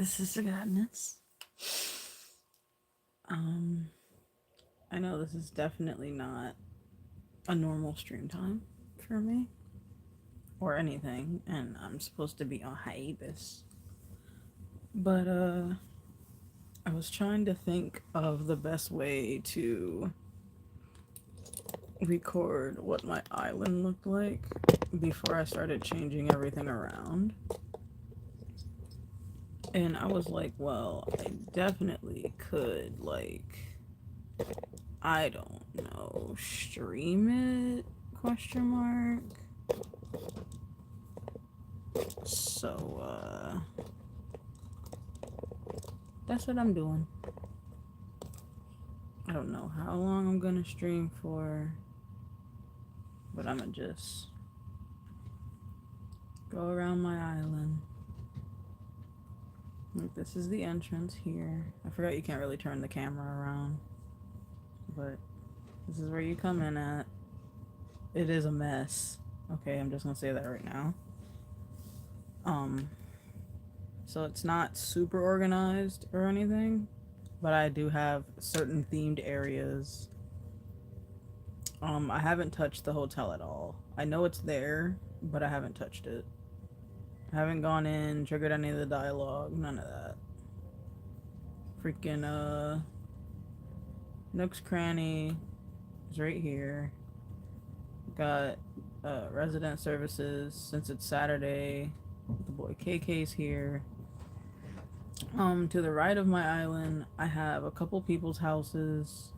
This is the Godness. Um, I know this is definitely not a normal stream time for me or anything, and I'm supposed to be on hiatus. But I was trying to think of the best way to record what my island looked like before I started changing everything around. And I was like, well, I definitely could, like, I don't know, stream it? Question mark. So, that's what I'm doing. I don't know how long I'm gonna stream for, but I'm gonna just go around my island. Like, this is the entrance here. I forgot you can't really turn the camera around, but this is where you come in at. It is a mess. Okay, I'm just gonna say that right now. Um, so it's not super organized or anything, but I do have certain themed areas. I haven't touched the hotel at all. I know it's there, but I haven't touched it. I haven't gone in, triggered any of the dialogue, none of that. Freaking Nook's Cranny is right here. Got resident services since it's Saturday. The boy KK's here. To the right of my island, I have a couple people's houses.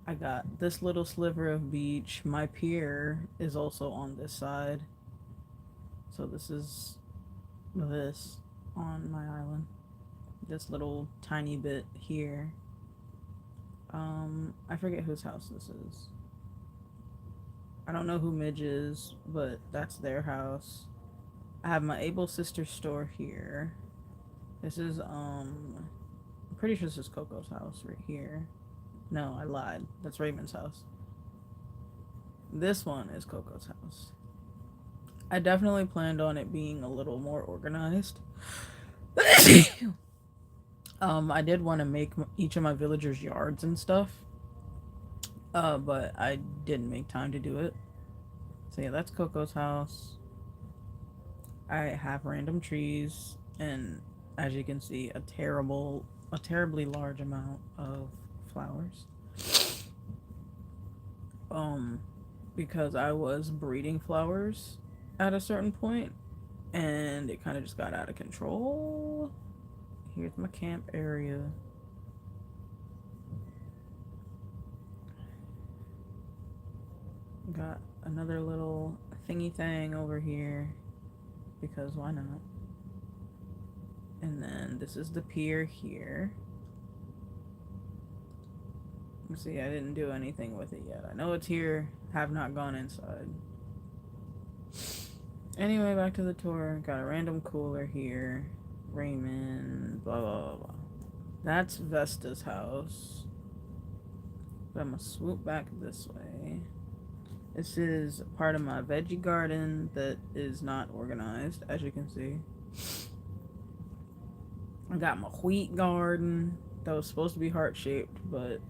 I got this little sliver of beach. My pier is also on this side. So this is this on my island. This little tiny bit here. I forget whose house this is. I don't know who Midge is, but that's their house. I have my Able Sister store here. This is I'm pretty sure this is Coco's house right here. No, I lied. That's Raymond's house. This one is Coco's house. I definitely planned on it being a little more organized. I did want to make each of my villagers yards and stuff, but I didn't make time to do it. So yeah, that's Coco's house. I have random trees, and as you can see, a terribly large amount of flowers. Um, because I was breeding flowers at a certain point, and it kind of just got out of control. Here's my camp area. Got another little thingy thing over here because why not? And then this is the pier here. Let's see, I didn't do anything with it yet. I know it's here, have not gone inside. Anyway, back to the tour. Got a random cooler here. Raymond, blah blah blah blah. That's Vesta's house. But I'm gonna swoop back this way. This is part of my veggie garden that is not organized, as you can see. I got my wheat garden that was supposed to be heart-shaped, but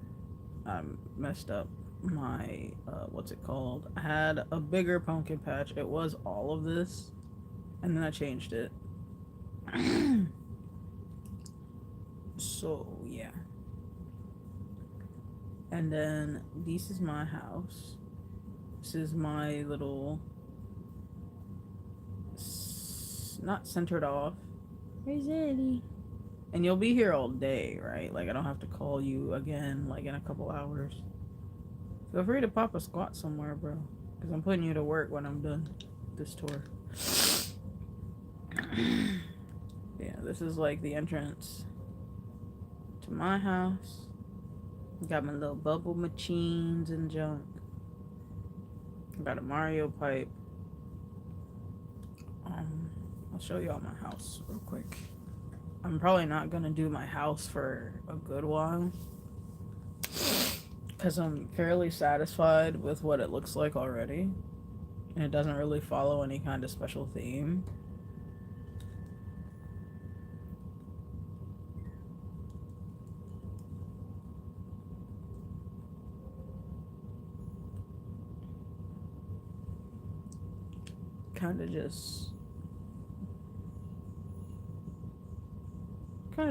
I messed up my, what's it called? I had a bigger pumpkin patch. It was all of this, and then I changed it. So, yeah. And then, this is my house. This is my little, not centered off. Where's Eddie? And you'll be here all day, right? Like, I don't have to call you again, like, in a couple hours. Feel free to pop a squat somewhere, bro. Because I'm putting you to work when I'm done this tour. Yeah, this is, like, the entrance to my house. Got my little bubble machines and junk. Got a Mario pipe. I'll show y'all my house real quick. I'm probably not gonna do my house for a good while because I'm fairly satisfied with what it looks like already, and it doesn't really follow any kind of special theme. kind of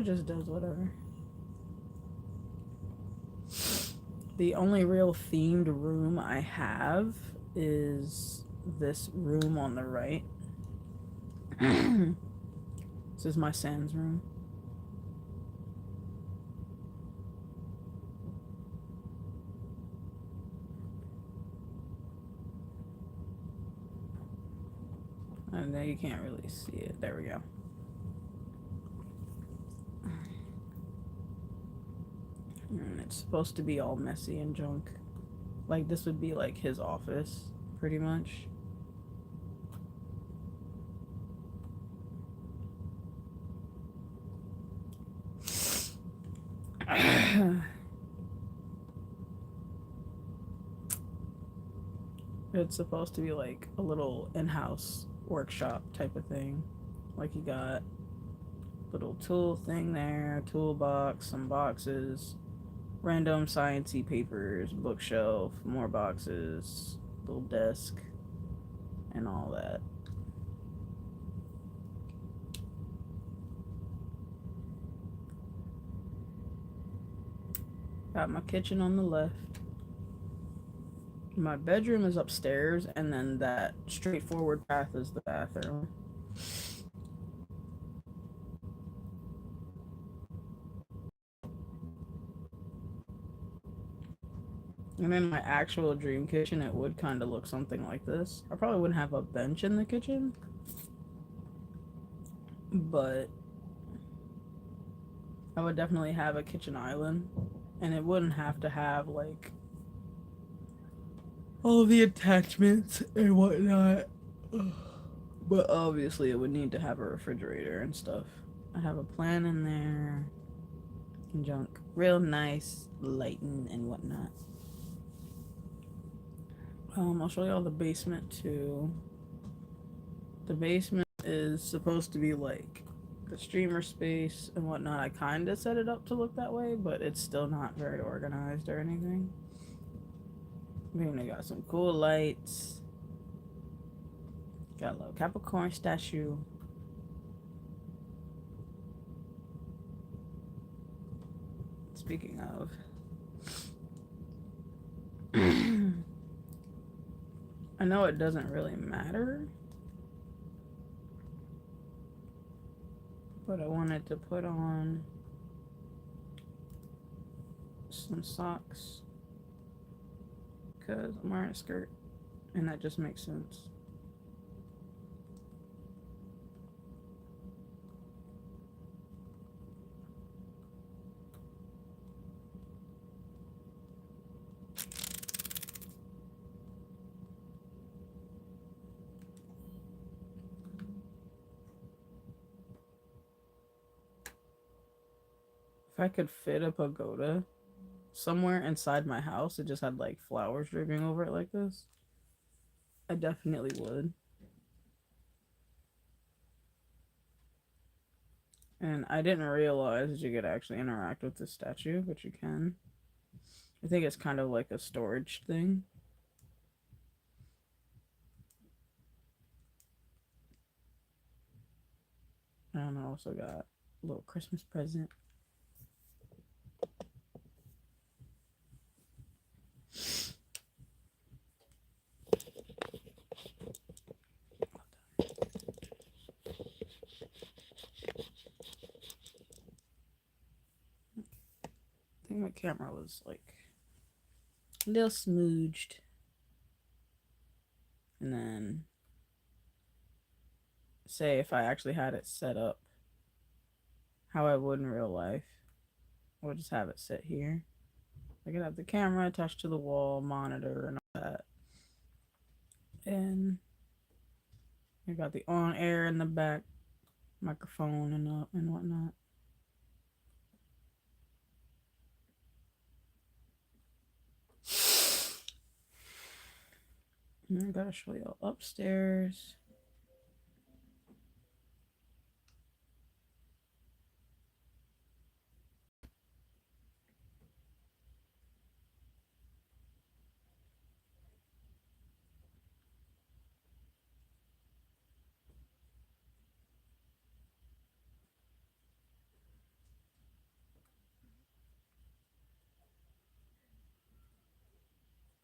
just does whatever. The only real themed room I have is this room on the right. This is my Sans room. And there you can't really see it. There we go. And it's supposed to be all messy and junk. Like, this would be like his office, pretty much. It's supposed to be like a little in-house workshop type of thing. Like, you got little tool thing there, toolbox, some boxes, random sciencey papers, bookshelf, more boxes, little desk, and all that. Got my kitchen on the left. My bedroom is upstairs, and then that straightforward path is the bathroom. And in my actual dream kitchen, it would kind of look something like this. I probably wouldn't have a bench in the kitchen, but I would definitely have a kitchen island, and it wouldn't have to have like all the attachments and whatnot. But obviously, it would need to have a refrigerator and stuff. I have a plan in there and junk. Real nice lighting and whatnot. I'll show you all the basement too. The basement is supposed to be like the streamer space and whatnot. I kind of set it up to look that way, but it's still not very organized or anything. I mean, they got some cool lights. Got a little Capricorn statue. Speaking of, I know it doesn't really matter, but I wanted to put on some socks because I'm wearing a skirt, and that just makes sense. If I could fit a pagoda somewhere inside my house, it just had like flowers dripping over it like this, I definitely would. And I didn't realize that you could actually interact with the statue, but you can. I think it's kind of like a storage thing. And I also got a little Christmas present. I think my camera was like a little smooched. And then, say if I actually had it set up how I would in real life, I would just have it sit here. I could have the camera attached to the wall, monitor, and all that. And I got the on air in the back, microphone and whatnot. And I gotta show y'all upstairs.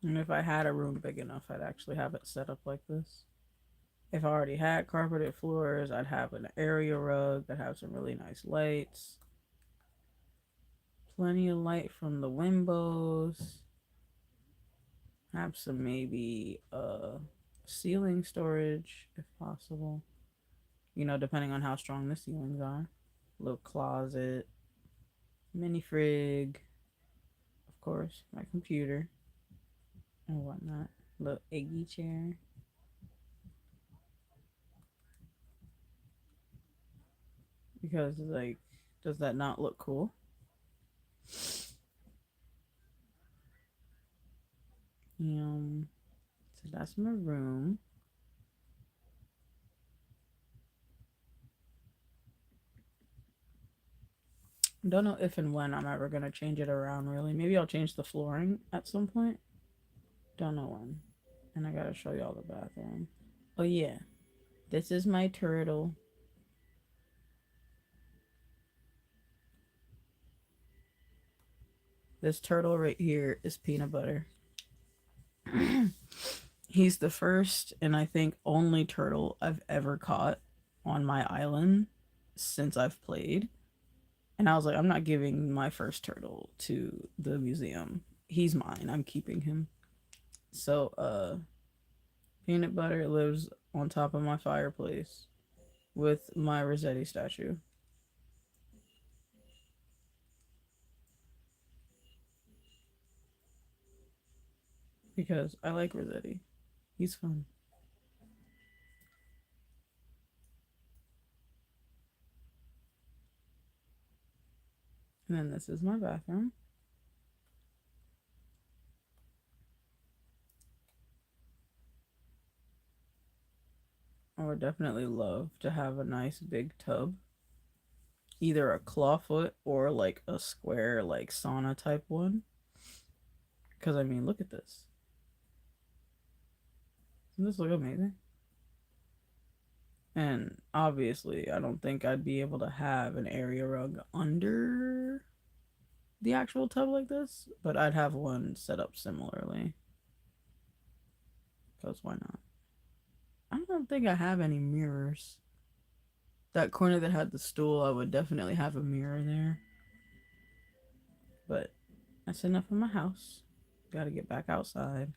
And if I had a room big enough, I'd actually have it set up like this. If I already had carpeted floors, I'd have an area rug that have some really nice lights. Plenty of light from the windows. Have some maybe ceiling storage if possible. You know, depending on how strong the ceilings are. Little closet, mini frig, of course, my computer and whatnot. Little eggy chair. Because like, does that not look cool? So that's my room. Don't know if and when I'm ever gonna change it around really. Maybe I'll change the flooring at some point. Don't know when. And I gotta show y'all the bathroom. Oh yeah. This is my turtle. This turtle right here is Peanut Butter. He's the first and I think only turtle I've ever caught on my island since I've played. And I was like, I'm not giving my first turtle to the museum. He's mine. I'm keeping him. So, Peanut Butter lives on top of my fireplace with my Rossetti statue. Because I like Rossetti. He's fun. And then this is my bathroom. I would definitely love to have a nice big tub. Either a clawfoot or like a square, like sauna type one. Because I mean, look at this. Doesn't this look amazing? And obviously, I don't think I'd be able to have an area rug under the actual tub like this, but I'd have one set up similarly. Because why not? I don't think I have any mirrors. That corner that had the stool, I would definitely have a mirror there. But that's enough of my house. Gotta get back outside.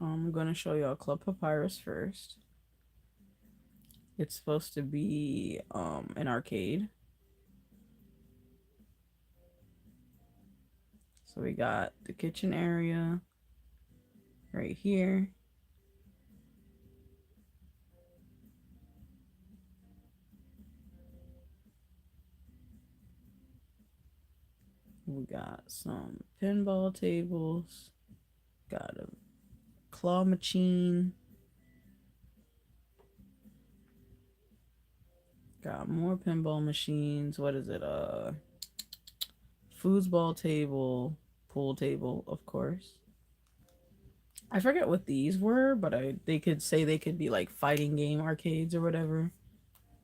I'm gonna show y'all Club Papyrus first. It's supposed to be an arcade. So we got the kitchen area right here. We got some pinball tables. Got a claw machine. Got more pinball machines. What is it? Foosball table, pool table, of course. I forget what these were, but they could say they could be like fighting game arcades or whatever.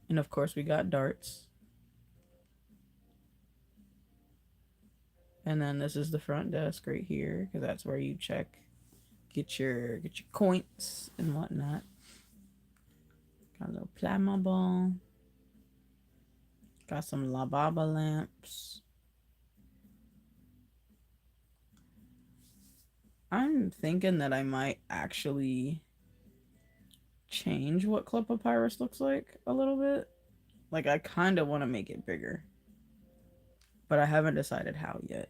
And of course we got darts. And then this is the front desk right here, because that's where you check, get your coins and whatnot. Got a little plasma ball. Got some La Baba lamps. I'm thinking that I might actually change what Club Papyrus looks like a little bit. Like, I kind of want to make it bigger, but I haven't decided how yet.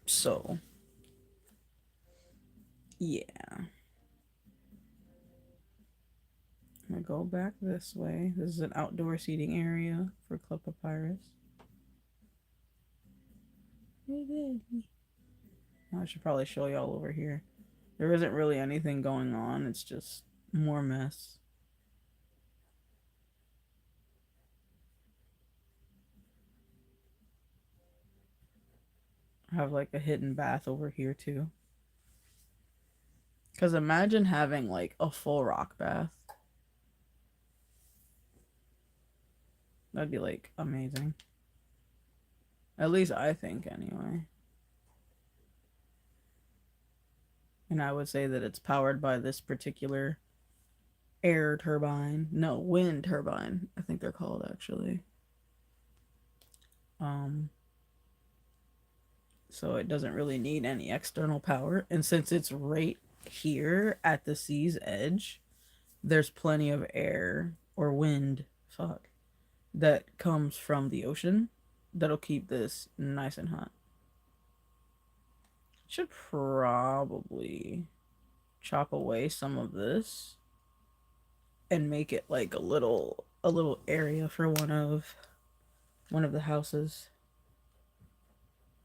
So, yeah. I'm gonna go back this way. This is an outdoor seating area for Club Papyrus. I should probably show y'all over here. There isn't really anything going on. It's just more mess. I have like a hidden bath over here too. Because imagine having like a full rock bath. That'd be like amazing. At least I think, anyway. And I would say that it's powered by this particular air turbine. No, wind turbine, I think they're called actually. Um, so it doesn't really need any external power. And since it's right here at the sea's edge, there's plenty of air or wind, fuck, that comes from the ocean that'll keep this nice and hot. Should probably chop away some of this and make it like a little area for one of the houses.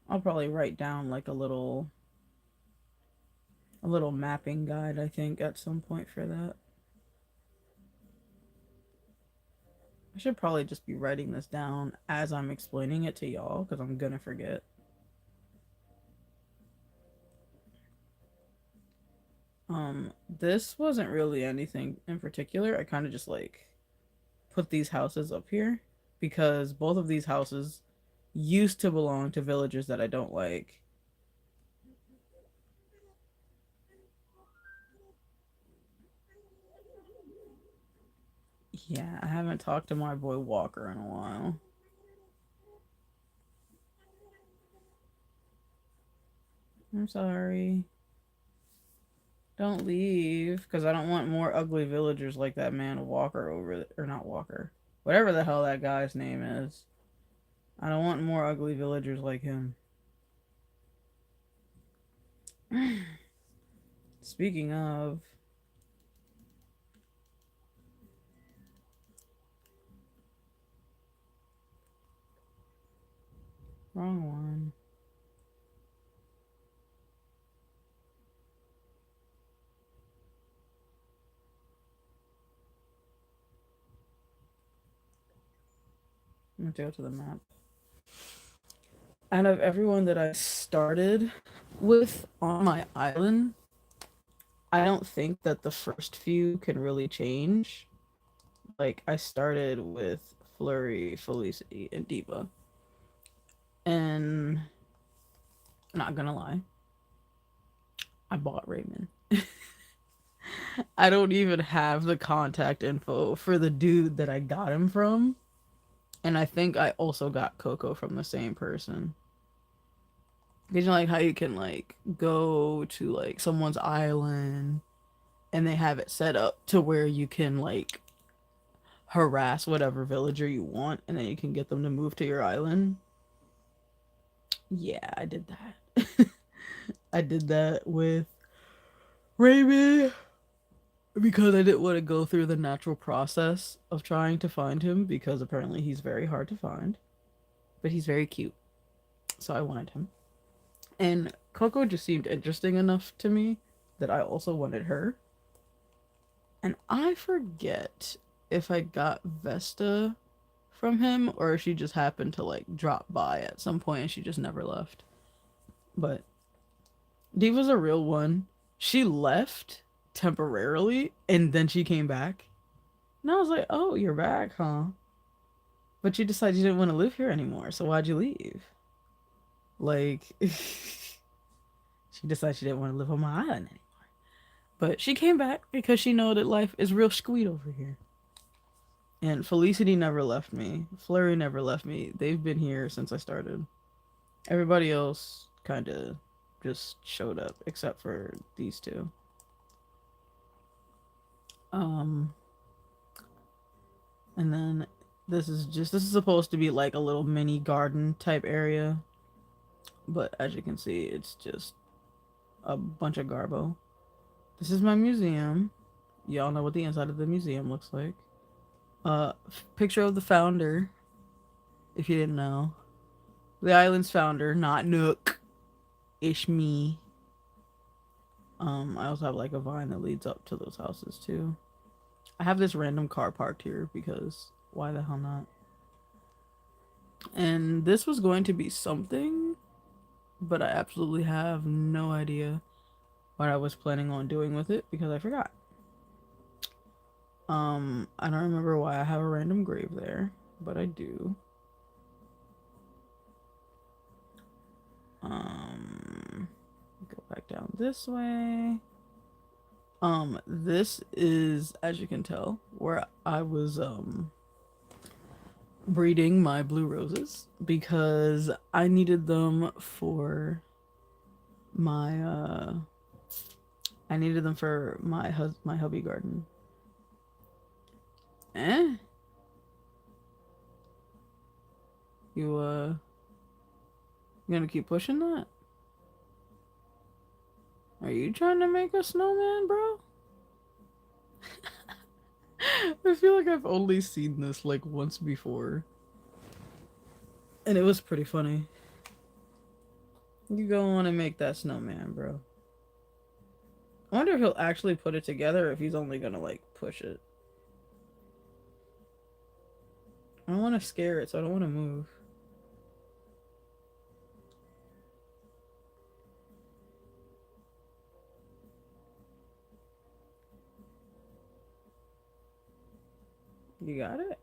I'll probably write down like a little mapping guide, I think, at some point for that. I should probably just be writing this down as I'm explaining it to y'all because I'm gonna forget. This wasn't really anything in particular. I kind of just like put these houses up here because both of these houses used to belong to villagers that I don't like. Yeah, I haven't talked to my boy Walker in a while. I'm sorry. Don't leave, because I don't want more ugly villagers like that man Walker or not Walker. Whatever the hell that guy's name is. I don't want more ugly villagers like him. Speaking of, wrong one. Let me go to the map. Out of everyone that I started with on my island, I don't think that the first few can really change. Like, I started with Flurry, Felicity, and Diva. And not gonna lie, I bought Raymond. I don't even have the contact info for the dude that I got him from. And I think I also got Coco from the same person. You know, like how you can like go to like someone's island and they have it set up to where you can like harass whatever villager you want and then you can get them to move to your island. Yeah, I did that. I did that with Raymond because I didn't want to go through the natural process of trying to find him because apparently he's very hard to find, but he's very cute. So I wanted him. And Coco just seemed interesting enough to me that I also wanted her. And I forget if I got Vesta from him or if she just happened to like drop by at some point and she just never left. But Diva's a real one. She left temporarily and then she came back. And I was like, oh, you're back, huh? But you decided you didn't want to live here anymore, so why'd you leave? Like, she decided she didn't want to live on my island anymore. But she came back because she know that life is real sweet over here. And Felicity never left me. Flurry never left me. They've been here since I started. Everybody else kind of just showed up, except for these two. Um, and then this is supposed to be like a little mini garden type area. But as you can see, it's just a bunch of garbo. This is my museum. Y'all know what the inside of the museum looks like. Picture of the founder, if you didn't know. The island's founder, not Nook. Ish me. I also have like a vine that leads up to those houses too. I have this random car parked here because why the hell not? And this was going to be something, but I absolutely have no idea what I was planning on doing with it because I forgot. I don't remember why I have a random grave there. but I do. Go back down this way. This is, as you can tell, where I was breeding my blue roses because I needed them for my my hubby garden. Eh? You you gonna keep pushing that? Are you trying to make a snowman, bro? I feel like I've only seen this like once before. And it was pretty funny. You go on and make that snowman, bro. I wonder if he'll actually put it together or if he's only gonna like push it. I don't want to scare it, so I don't want to move. You got it?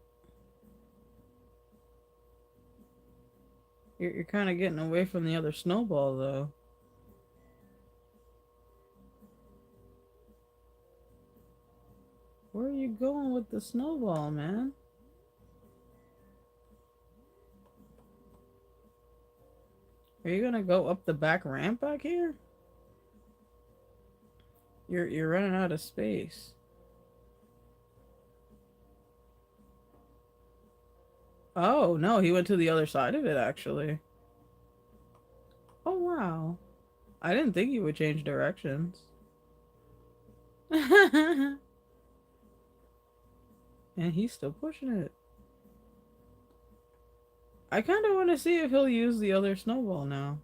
You're kind of getting away from the other snowball, though. Where are you going with the snowball, man? Are you gonna go up the back ramp back here? You're running out of space. Oh, no, he went to the other side of it, actually. Oh, wow. I didn't think you would change directions. And he's still pushing it. I kind of want to see if he'll use the other snowball now.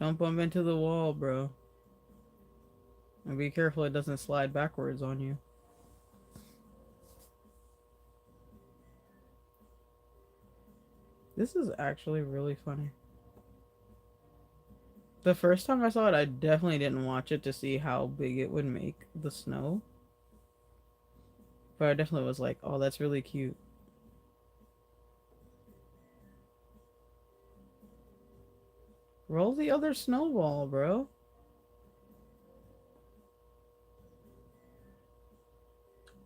Don't bump into the wall, bro. And be careful it doesn't slide backwards on you. This is actually really funny. The first time I saw it, I definitely didn't watch it to see how big it would make the snow. But I definitely was like, oh, that's really cute. Roll the other snowball, bro.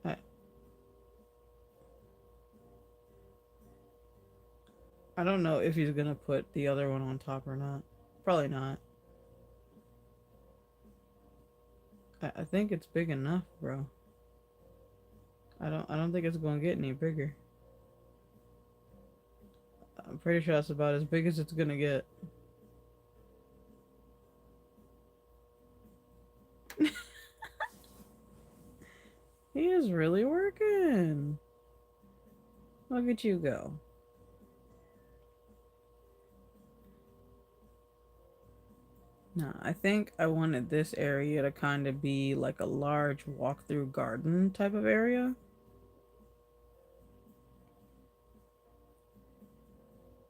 I, I don't know if he's gonna put the other one on top or not. Probably not. I think it's big enough, bro. I don't think it's gonna get any bigger. I'm pretty sure that's about as big as it's gonna get. He is really working. Look at you go. Now, I think I wanted this area to kind of be like a large walk-through garden type of area.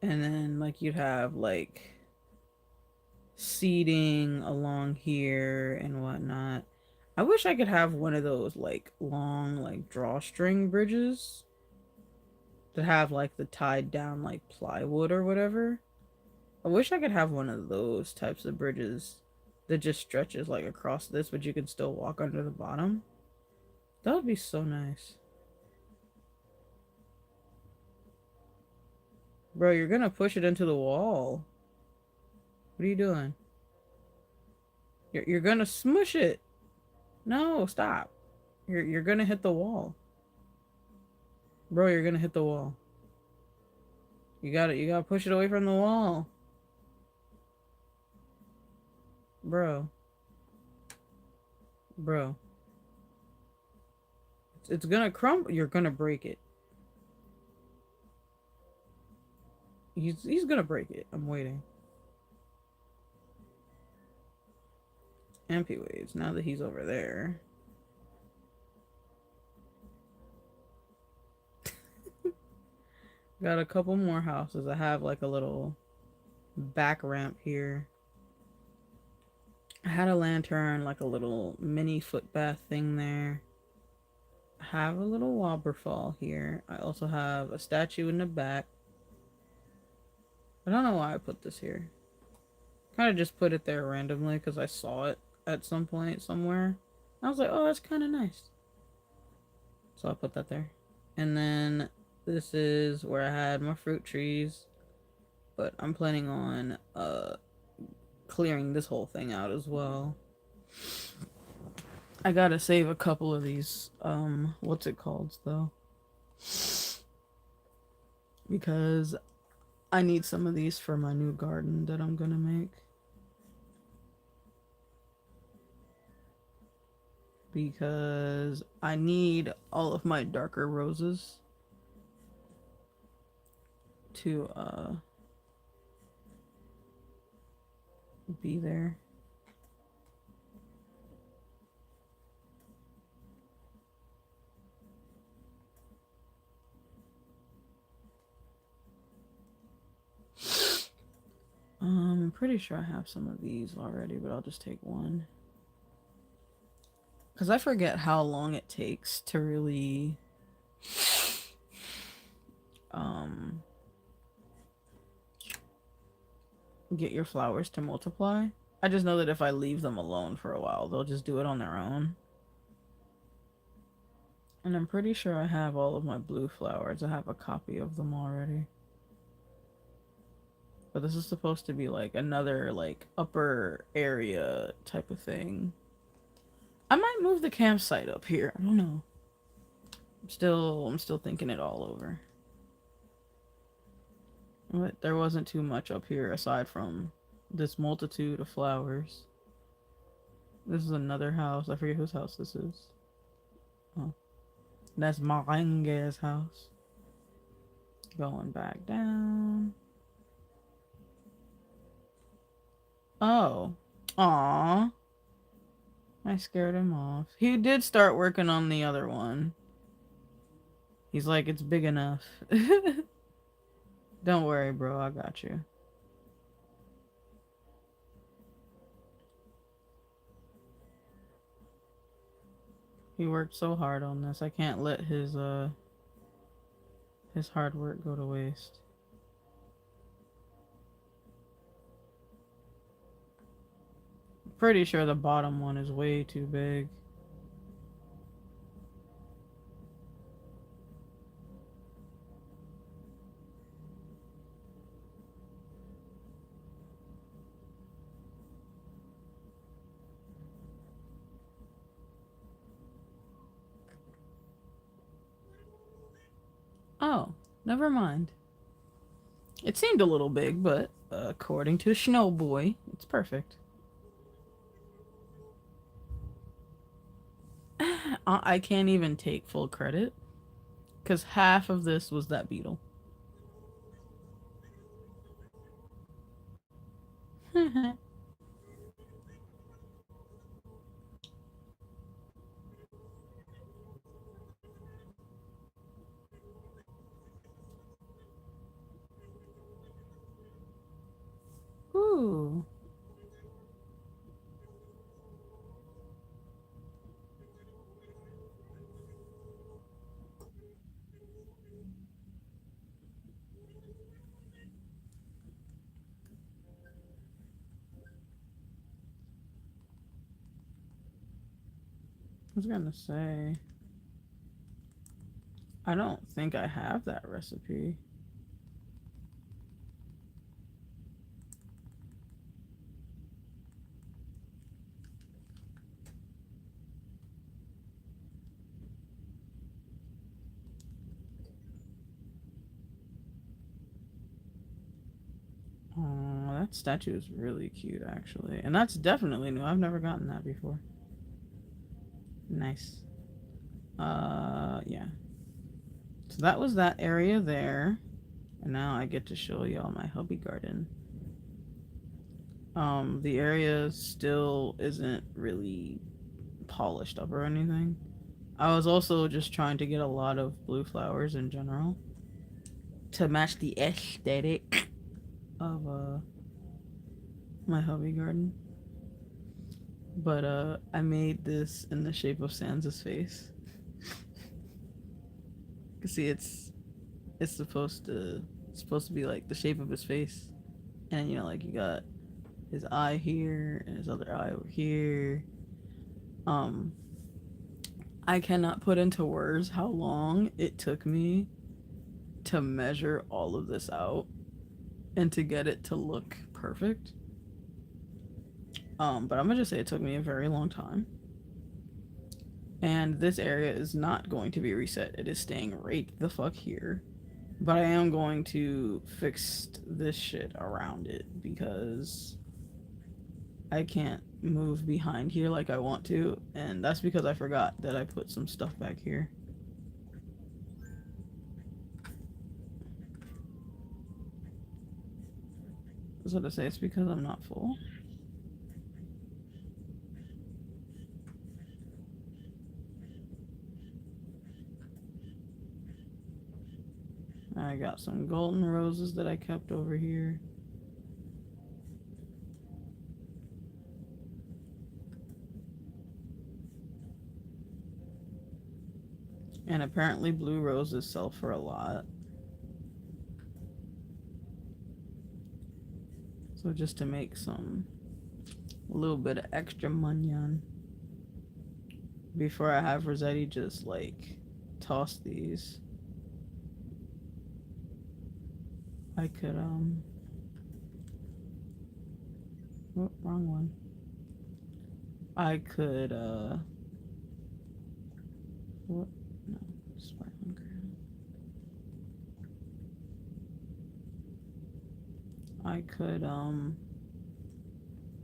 And then like you'd have like seating along here and whatnot. I wish I could have one of those like long like drawstring bridges that have like the tied down like plywood or whatever. I wish I could have one of those types of bridges that just stretches like across this, but you can still walk under the bottom. That would be so nice. Bro, you're gonna push it into the wall. What are you doing? You're gonna smush it. No, stop. You're gonna hit the wall. Bro, you're gonna hit the wall. You gotta push it away from the wall. Bro. Bro. It's gonna crumble. You're gonna break it. He's gonna break it. I'm waiting. MP waves. Now that he's over there. Got a couple more houses. I have like a little back ramp here. I had a lantern, like a little mini footbath thing there. have a little waterfall here. I also have a statue in the back. I don't know why I put this here. Kind of just put it there randomly because I saw it at some point somewhere. I was like, oh, that's kind of nice. So I put that there. And then this is where I had my fruit trees. But I'm planning on clearing this whole thing out as well. I gotta save a couple of these, what's it called though? Because I need some of these for my new garden that I'm gonna make. Because I need all of my darker roses to be there. I'm pretty sure I have some of these already, but I'll just take one. Because I forget how long it takes to really get your flowers to multiply. I just know that if I leave them alone for a while, they'll just do it on their own. And I'm pretty sure I have all of my blue flowers. I have a copy of them already. But this is supposed to be like another like upper area type of thing. I might move the campsite up here. I don't know. I'm still thinking it all over. But there wasn't too much up here aside from this multitude of flowers. This is another house. I forget whose house this is. Oh. That's Marenge's house. Going back down. Oh. Aw. I scared him off. He did start working on the other one. He's like, it's big enough. Don't worry, bro. I got you. He worked so hard on this. I can't let his hard work go to waste. Pretty sure the bottom one is way too big. Oh, never mind. It seemed a little big, but according to Snowboy, it's perfect. I can't even take full credit because half of this was that beetle. Ooh. I was gonna say, I don't think I have that recipe. Oh, that statue is really cute, actually. And that's definitely new. I've never gotten that before. Nice. Yeah. So that was that area there. And now I get to show y'all my hubby garden. The area still isn't really polished up or anything. I was also just trying to get a lot of blue flowers in general to match the aesthetic of my hobby garden. But I made this in the shape of Sansa's face. See, it's supposed to be like the shape of his face, and you know, like you got his eye here and his other eye over here. Um, I cannot put into words how long it took me to measure all of this out and to get it to look perfect. But I'm gonna just say it took me a very long time. And this area is not going to be reset. It is staying right the fuck here. But I am going to fix this shit around it because I can't move behind here like I want to. And that's because I forgot that I put some stuff back here. So to say it's because I'm not full. I got some golden roses that I kept over here. And apparently blue roses sell for a lot. So just to make a little bit of extra money on before I have Rossetti just like toss these. I could oh, wrong one. I could what? No, sparkling crown. I could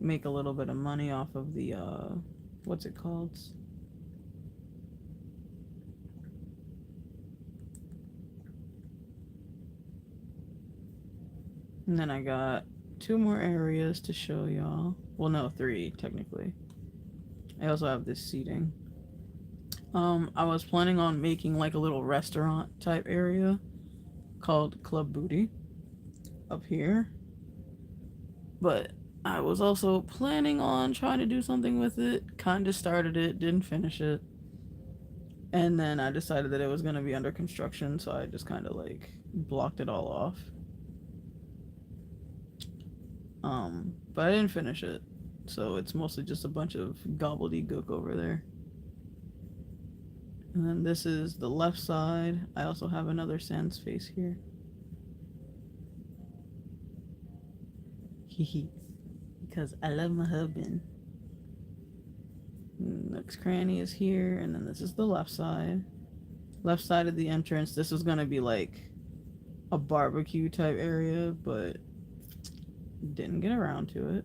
make a little bit of money off of the what's it called? And then I got 2 more areas to show y'all. Well, no, 3 technically. I also have this seating. I was planning on making like a little restaurant type area called Club Booty up here. But I was also planning on trying to do something with it. Kind of started it, didn't finish it. And then I decided that it was going to be under construction, so I just kind of like blocked it all off. But I didn't finish it. So it's mostly just a bunch of gobbledygook over there. And then this is the left side. I also have another sans face here. Hehe. Because I love my husband. Next cranny is here, and then this is the left side. Left side of the entrance. This was gonna be like a barbecue type area, but didn't get around to it.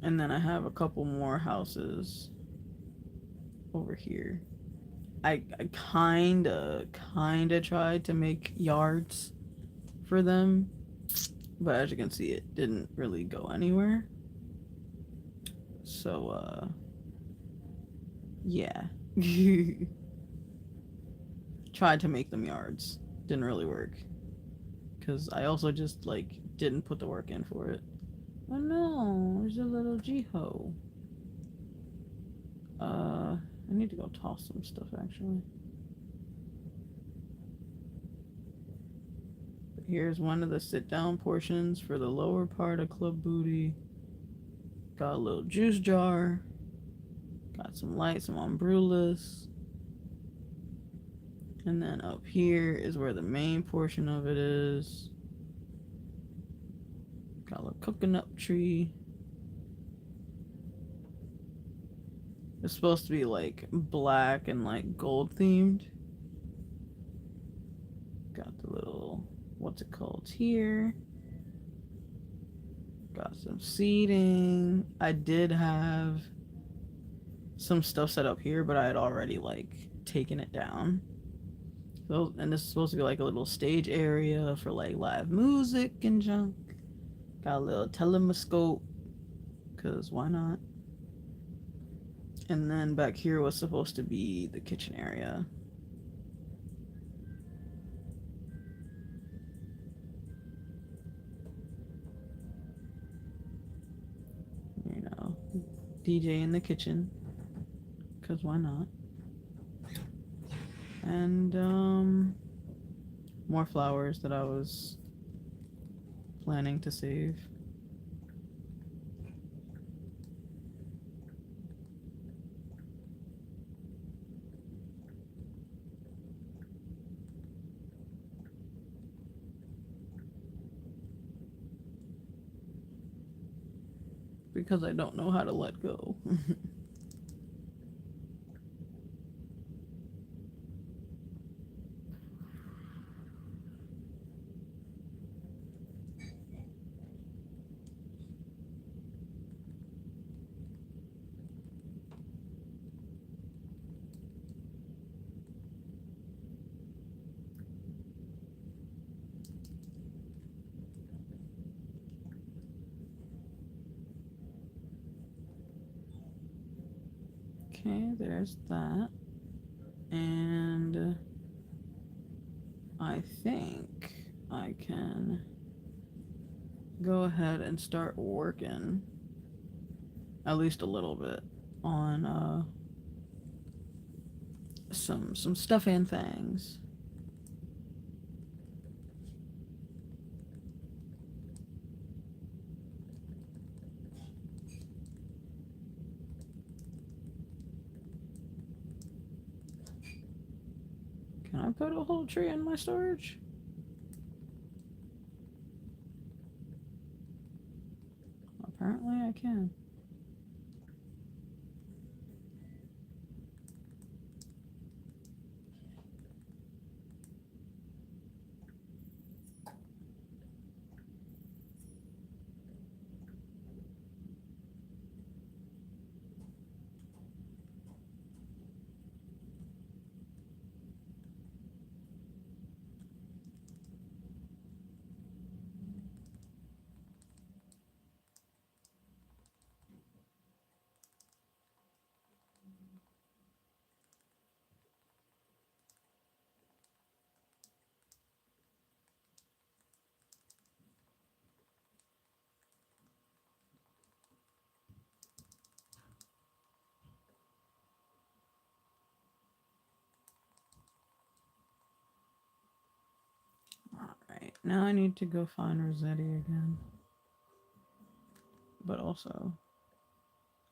And then I have a couple more houses over here. I kinda tried to make yards for them, but as you can see, it didn't really go anywhere. So yeah. Tried to make them yards, didn't really work because I also just like didn't put the work in for it. Oh no, there's a little Jiho. I need to go toss some stuff actually. But here's one of the sit-down portions for the lower part of Club Booty. Got a little juice jar. Got some lights, some umbrellas. And then up here is where the main portion of it is. Got a little coconut tree. It's supposed to be like black and like gold themed. Got the little, what's it called here? Got some seating. I did have some stuff set up here, but I had already like taken it down. So, and this is supposed to be like a little stage area for like live music and junk. Got a little telescope, cause why not? And then back here was supposed to be the kitchen area. You know, DJ in the kitchen, cause why not? And more flowers that I was planning to save. Because I don't know how to let go. Okay, there's that. And I think I can go ahead and start working at least a little bit on some stuff and things. Can I put a whole tree in my storage? Apparently I can. Alright, now I need to go find Rossetti again. But also,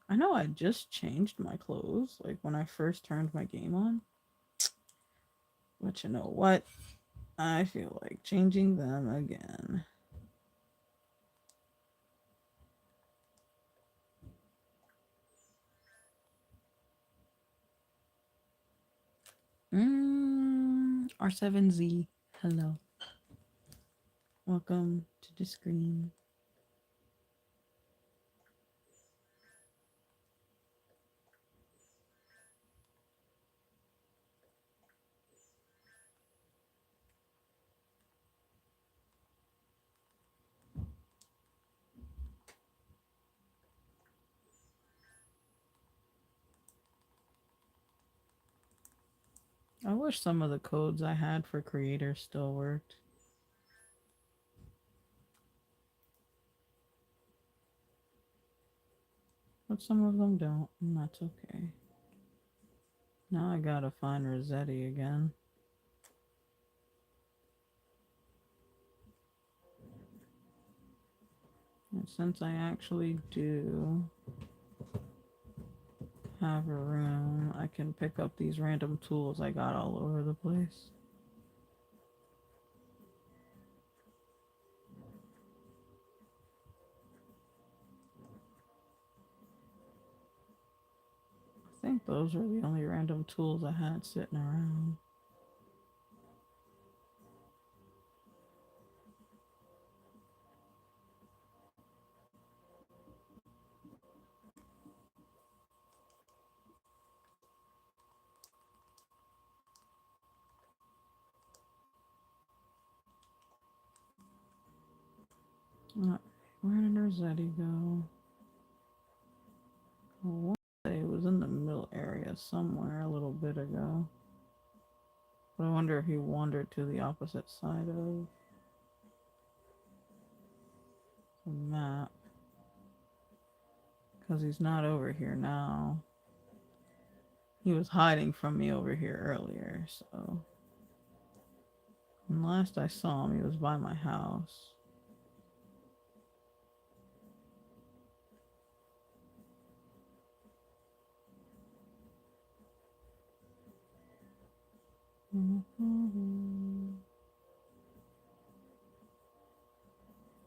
I know I just changed my clothes, like when I first turned my game on. But you know what? I feel like changing them again. R7Z. Hello. Welcome to the screen. I wish some of the codes I had for creators still worked. But some of them don't, and that's okay. Now I gotta find Rossetti again. And since I actually do have a room, I can pick up these random tools I got all over the place. I think those were the only random tools I had sitting around. Where did Rossetti go? I want to say it was in the middle area somewhere a little bit ago. But I wonder if he wandered to the opposite side of the map. Because he's not over here now. He was hiding from me over here earlier, so. And last I saw him, he was by my house.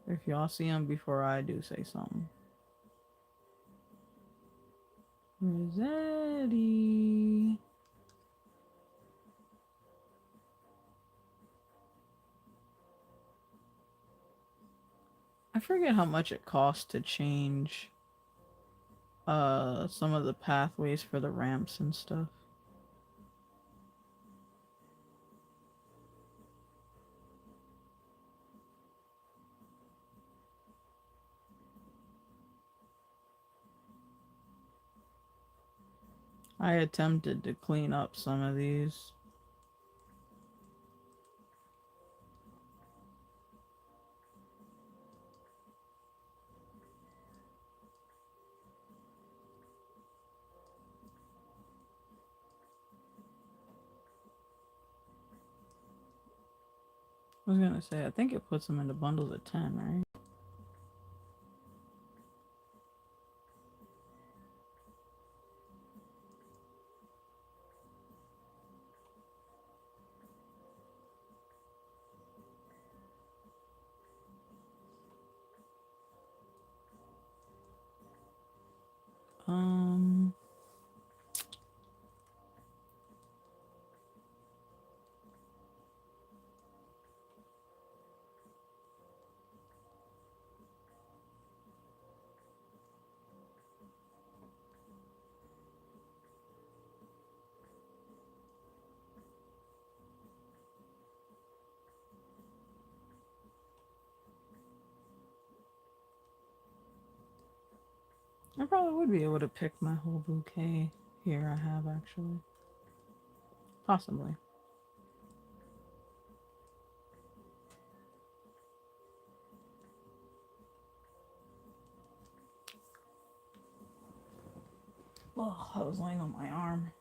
If y'all see him before I do, say something. Rossetti. I forget how much it costs to change some of the pathways for the ramps and stuff. I attempted to clean up some of these. I was gonna say, I think it puts them into bundles of 10, right? Um, I probably would be able to pick my whole bouquet here. I have actually, possibly. Oh, I was laying on my arm.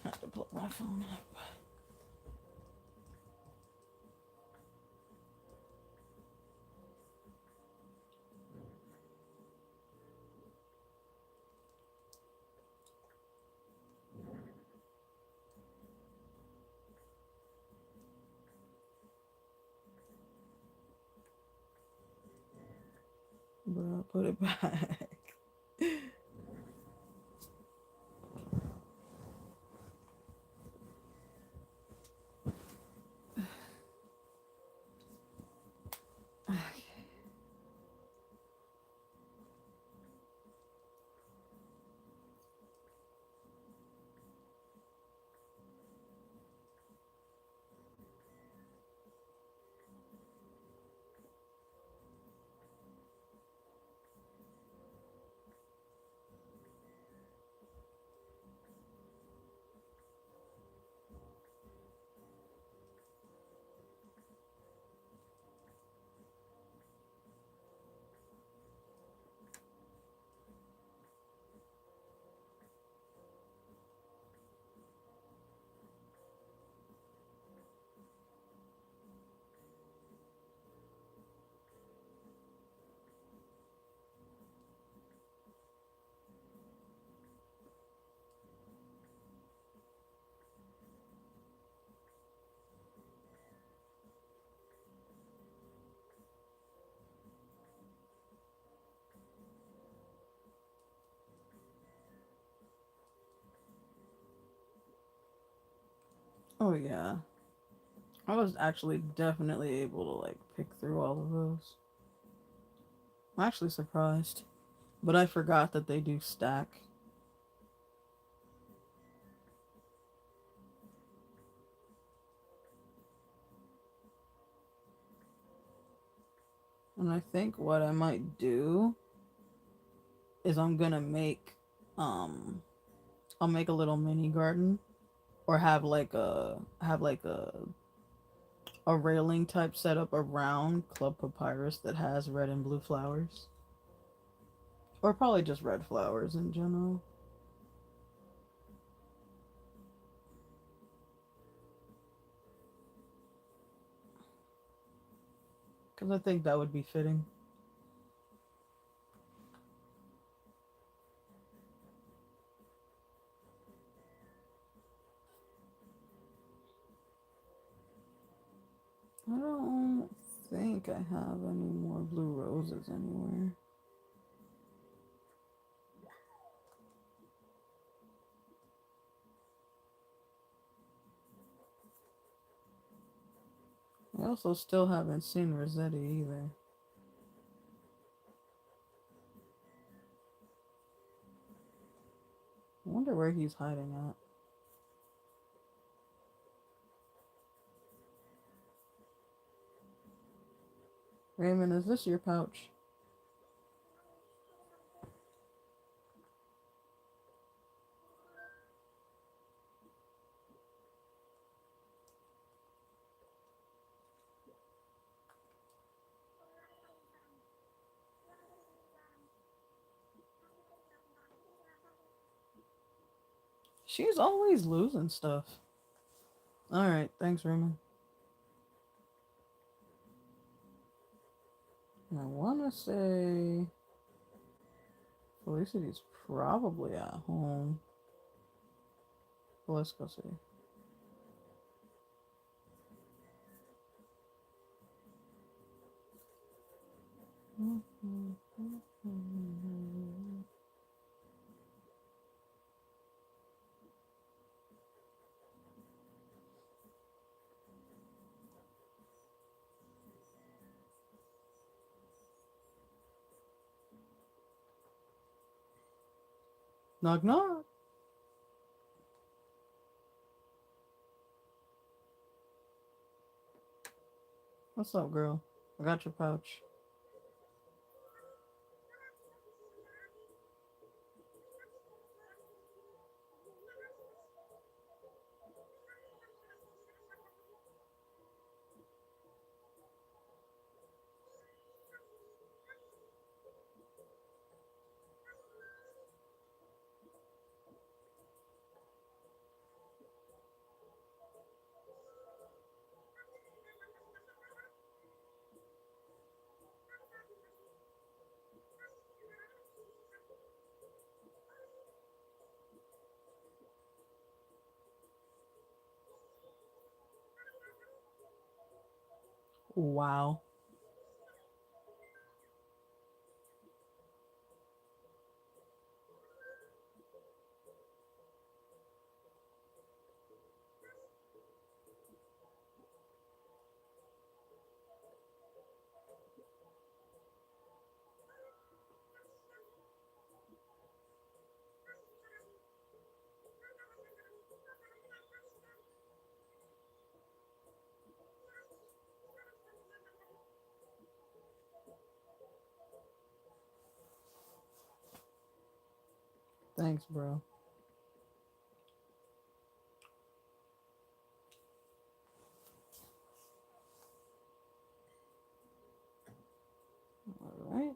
I have to plug my phone up. But I'll put it back. Oh yeah. I was actually definitely able to like pick through all of those. I'm actually surprised. But I forgot that they do stack. And I think what I might do is I'm gonna make um I'll make a little mini garden or have like a railing type setup around Club Papyrus that has red and blue flowers. Or probably just red flowers in general. Because I think that would be fitting. I don't think I have any more blue roses anywhere. I also still haven't seen Rossetti either. I wonder where he's hiding at. Raymond, is this your pouch? She's always losing stuff. Alright, thanks, Raymond. I wanna say Felicity's probably at home. But let's go see. Knock knock. What's up, girl? I got your pouch. Wow. Thanks, bro. Alright.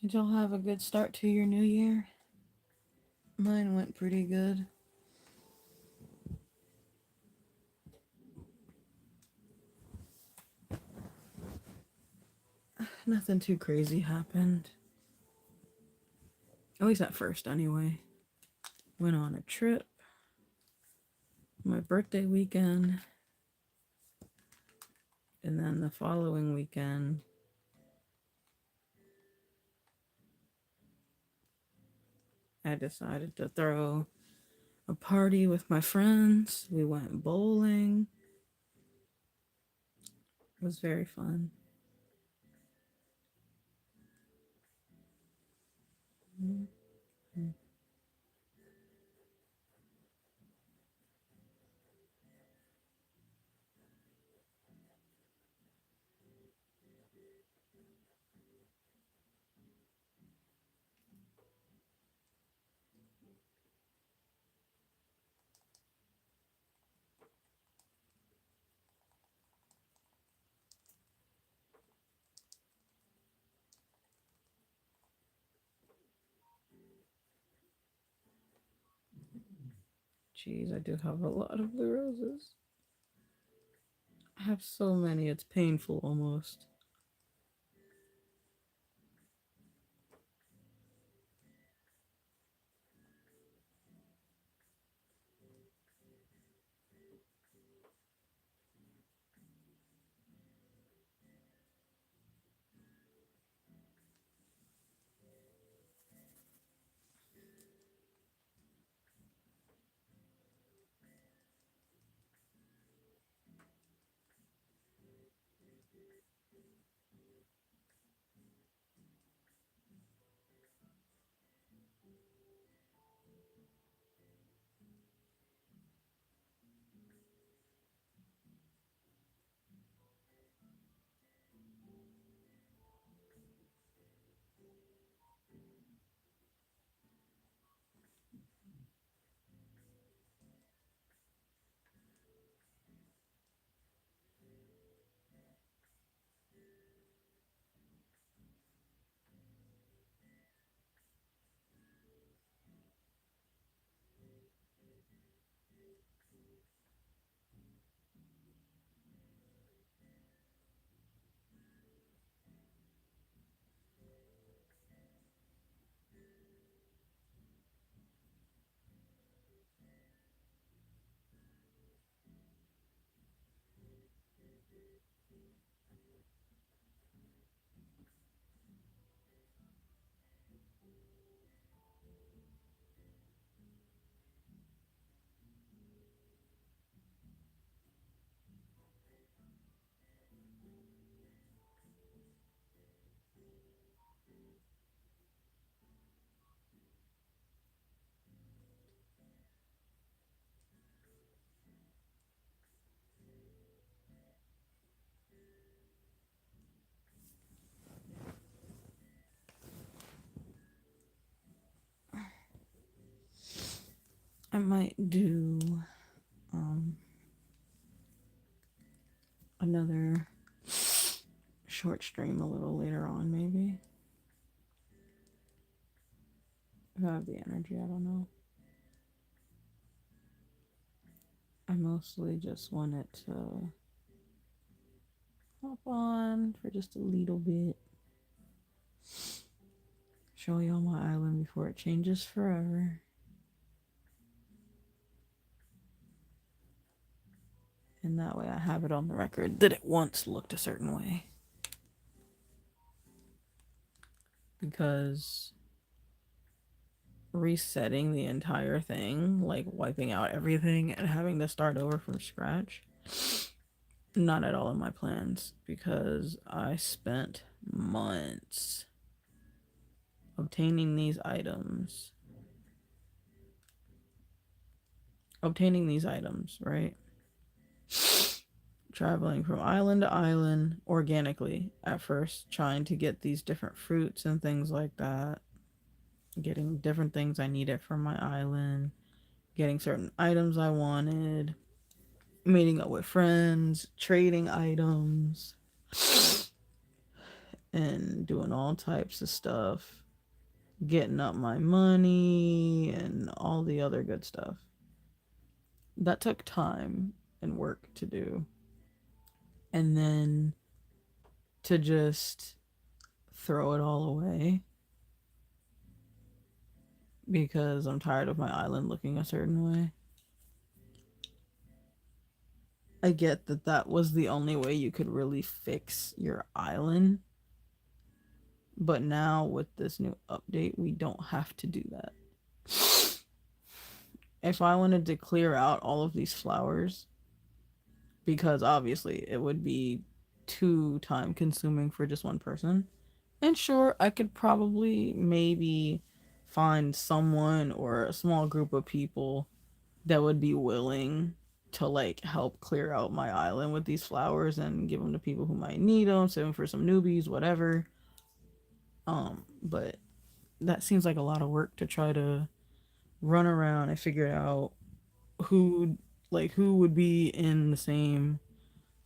Did y'all have a good start to your new year? Mine went pretty good. Nothing too crazy happened. At least at first, anyway. Went on a trip. My birthday weekend. And then the following weekend, I decided to throw a party with my friends. We went bowling. It was very fun. Mm-hmm. Jeez, I do have a lot of blue roses. I have so many, it's painful almost. I might do um, another short stream a little later on, maybe. If I have the energy, I don't know. I mostly just wanted to hop on for just a little bit. Show y'all my island before it changes forever. And that way I have it on the record that it once looked a certain way. Because resetting the entire thing, like wiping out everything and having to start over from scratch, not at all in my plans because I spent months obtaining these items. Right? Traveling from island to island organically at first, trying to get these different fruits and things like that, getting different things I needed for my island, getting certain items I wanted, meeting up with friends, trading items, and doing all types of stuff, getting up my money and all the other good stuff. That took time and work to do. And then to just throw it all away because I'm tired of my island looking a certain way. I get that that was the only way you could really fix your island, but now with this new update, we don't have to do that. If I wanted to clear out all of these flowers, because obviously it would be too time consuming for just one person. And sure, I could probably maybe find someone or a small group of people that would be willing to like help clear out my island with these flowers and give them to people who might need them, save them for some newbies, whatever. But that seems like a lot of work to try to run around and figure out who who would be in the same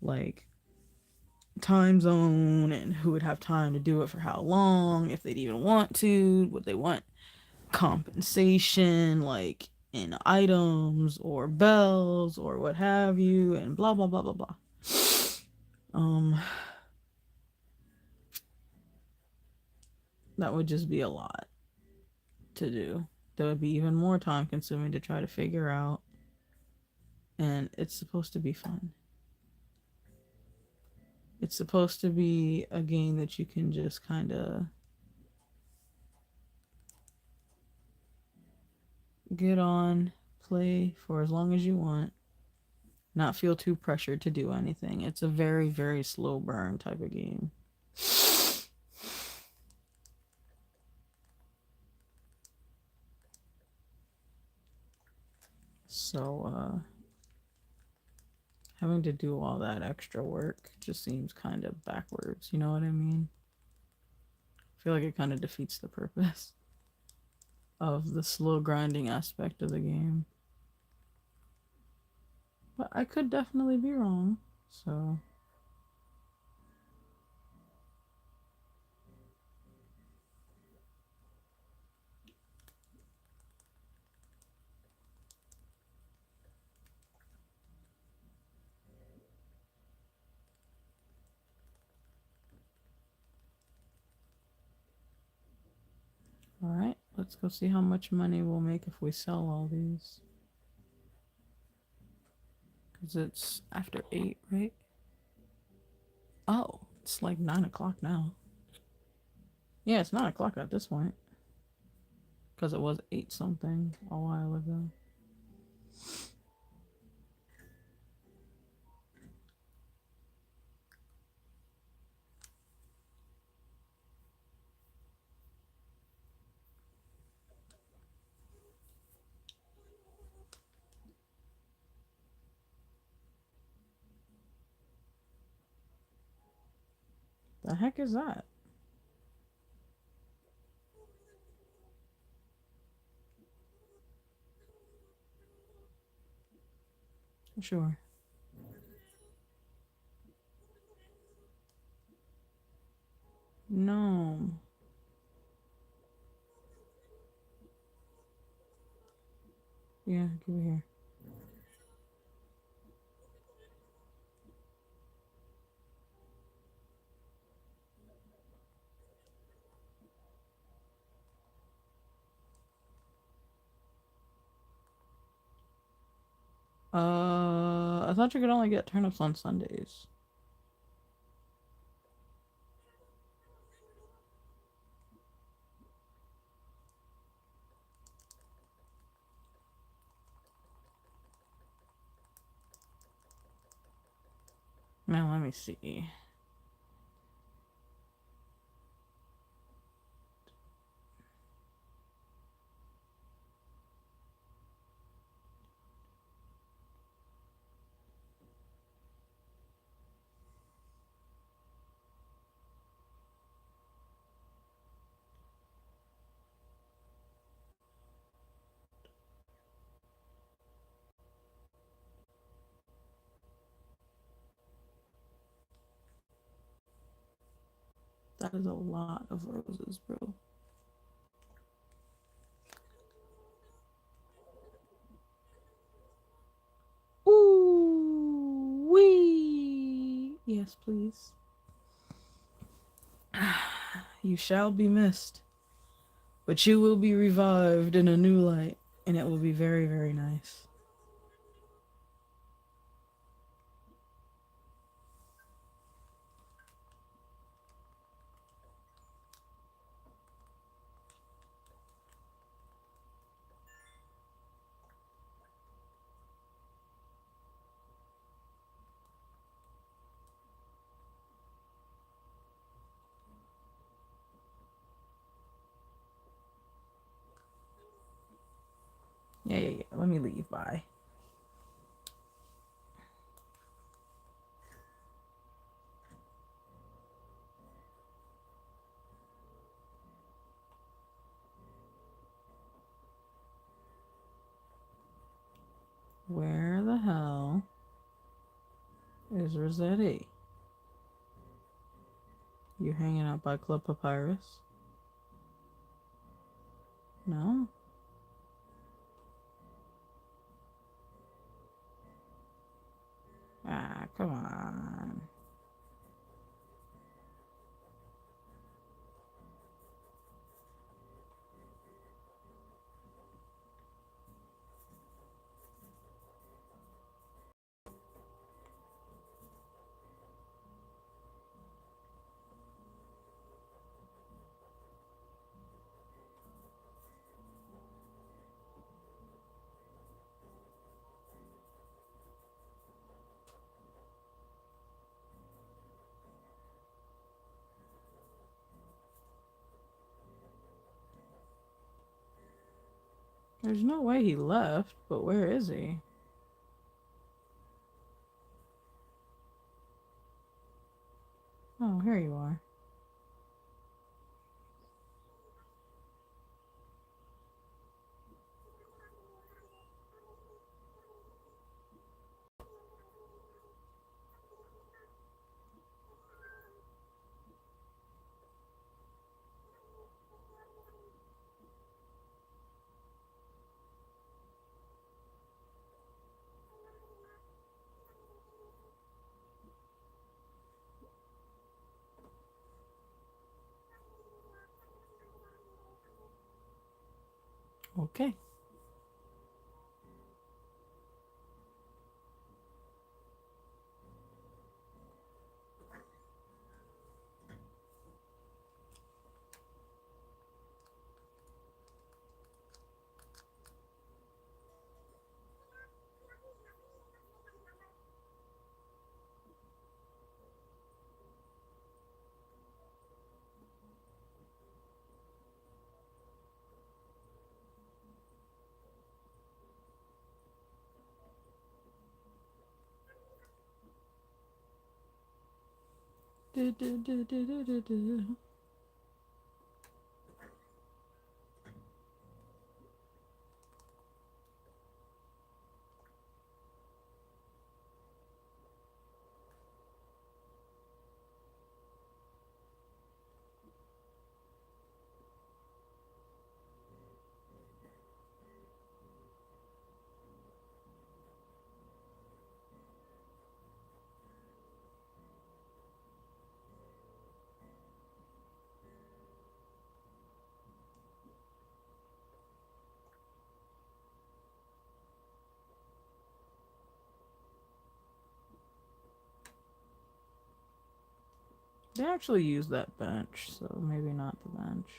like time zone and who would have time to do it for how long, if they'd even want to, would they want compensation like in items or bells or what have you, and blah blah blah blah blah. Um that would just be a lot to do. That would be even more time consuming to try to figure out, and it's supposed to be fun. It's supposed to be a game that you can just kind of get on, play for as long as you want, not feel too pressured to do anything. It's a very, very slow burn type of game. So, having to do all that extra work just seems kind of backwards. You know what I mean? I feel like it kind of defeats the purpose of the slow grinding aspect of the game. But I could definitely be wrong. So, all right, let's go see how much money we'll make if we sell all these. Because it's after 8, right? Oh, it's like 9 o'clock now. Yeah, it's 9 o'clock at this point. Because it was 8 something a while ago. The heck is that? Sure. No. Yeah, give it here. I thought you could only get turnips on Sundays. Now let me see. That is a lot of roses, bro. Ooh, wee. Yes, please. You shall be missed, but you will be revived in a new light, and it will be very, very nice. Yeah. Let me leave. Bye. Where the hell is Rossetti? You hanging out by Club Papyrus? No? Ah, come on. There's no way he left, but where is he? Oh, here you are. Okay. They actually use that bench, so maybe not the bench.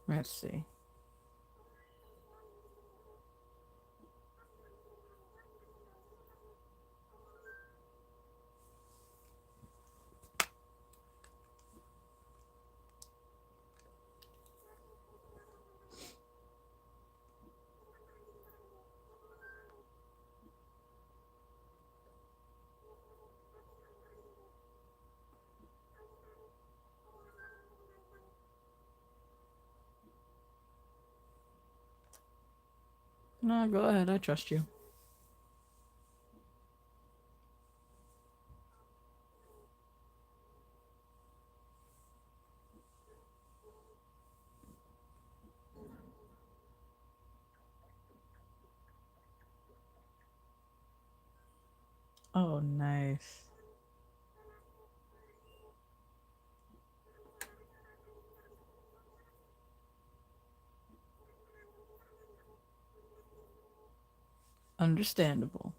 Let's see. No, go ahead. I trust you. Oh, nice. Understandable.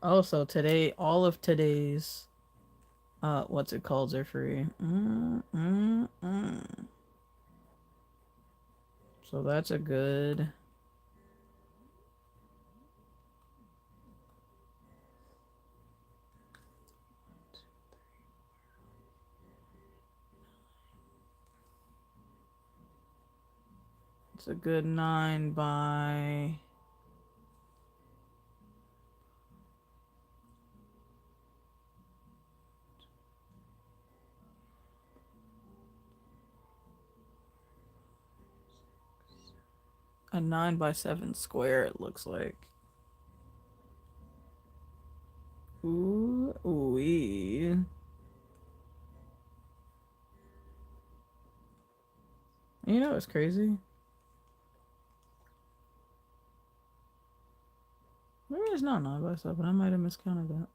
Also, today, all of today's, what's it called, are free. So that's a good. It's a good 9 by. A 9 by 7 square, it looks like. Ooh, wee. You know it's crazy? Maybe it's not 9 by 7. I might have miscounted that.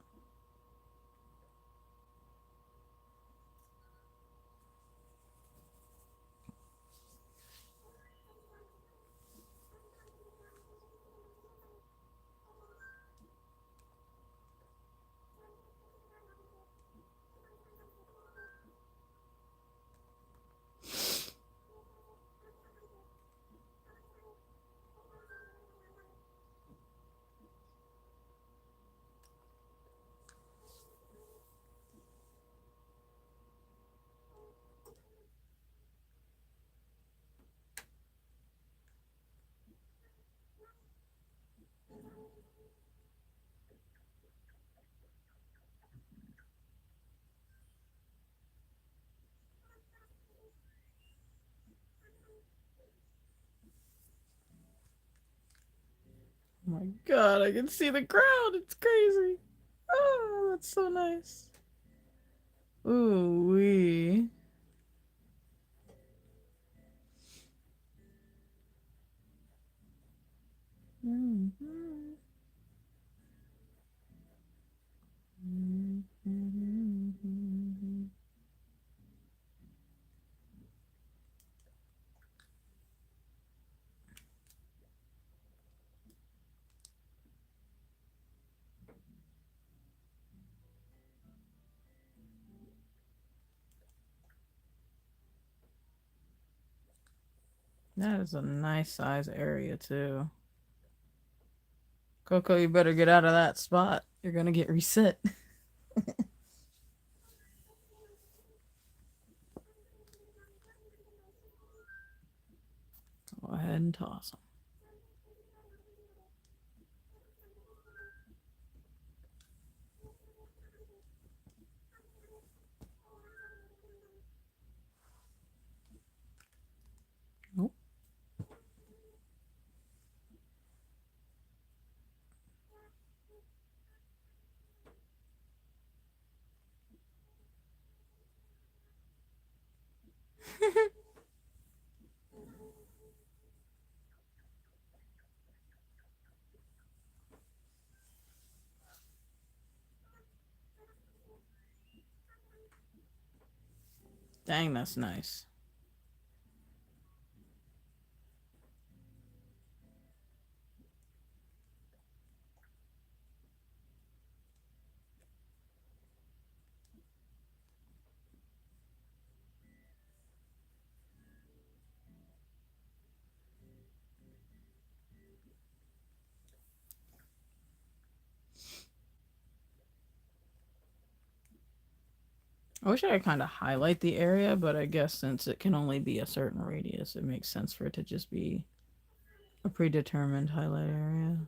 Oh my god, I can see the ground. It's crazy. Oh, that's so nice. Ooh, wee. That is a nice size area too. Coco, you better get out of that spot. You're gonna get reset. Go ahead and toss them. Nope. Dang, that's nice. I wish I could kind of highlight the area, but I guess since it can only be a certain radius, it makes sense for it to just be a predetermined highlight area.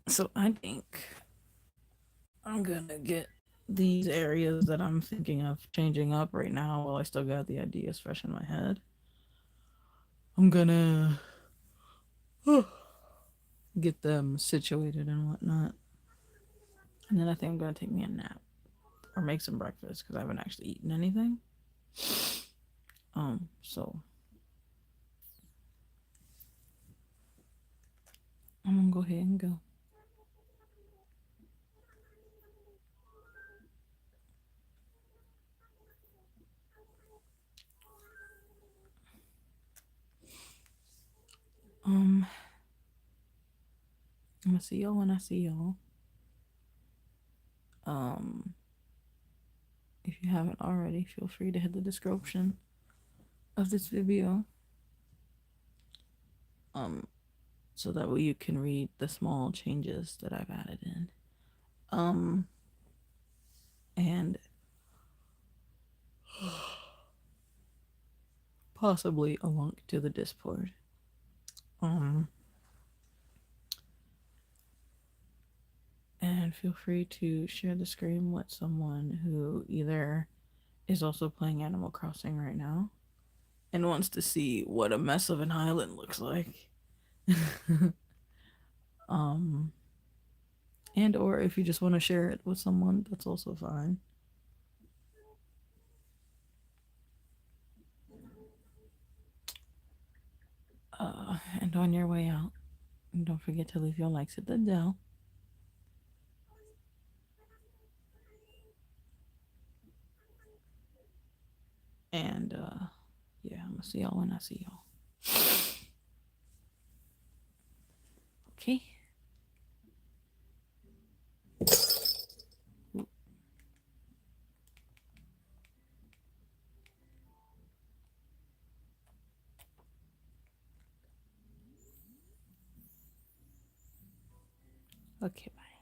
So I think I'm gonna get these areas that I'm thinking of changing up right now while I still got the ideas fresh in my head. I'm gonna get them situated and whatnot. And then I think I'm gonna take me a nap or make some breakfast because I haven't actually eaten anything. So I'm gonna go ahead and go. I'm gonna see y'all when I see y'all. If you haven't already, feel free to hit the description of this video. So that way you can read the small changes that I've added in. And possibly a link to the Discord. And feel free to share the screen with someone who either is also playing Animal Crossing right now and wants to see what a mess of an island looks like. And or if you just want to share it with someone, that's also fine. And on your way out, don't forget to leave your likes at the Dell. And yeah, I'm gonna see y'all when I see y'all. Okay. Okay, bye.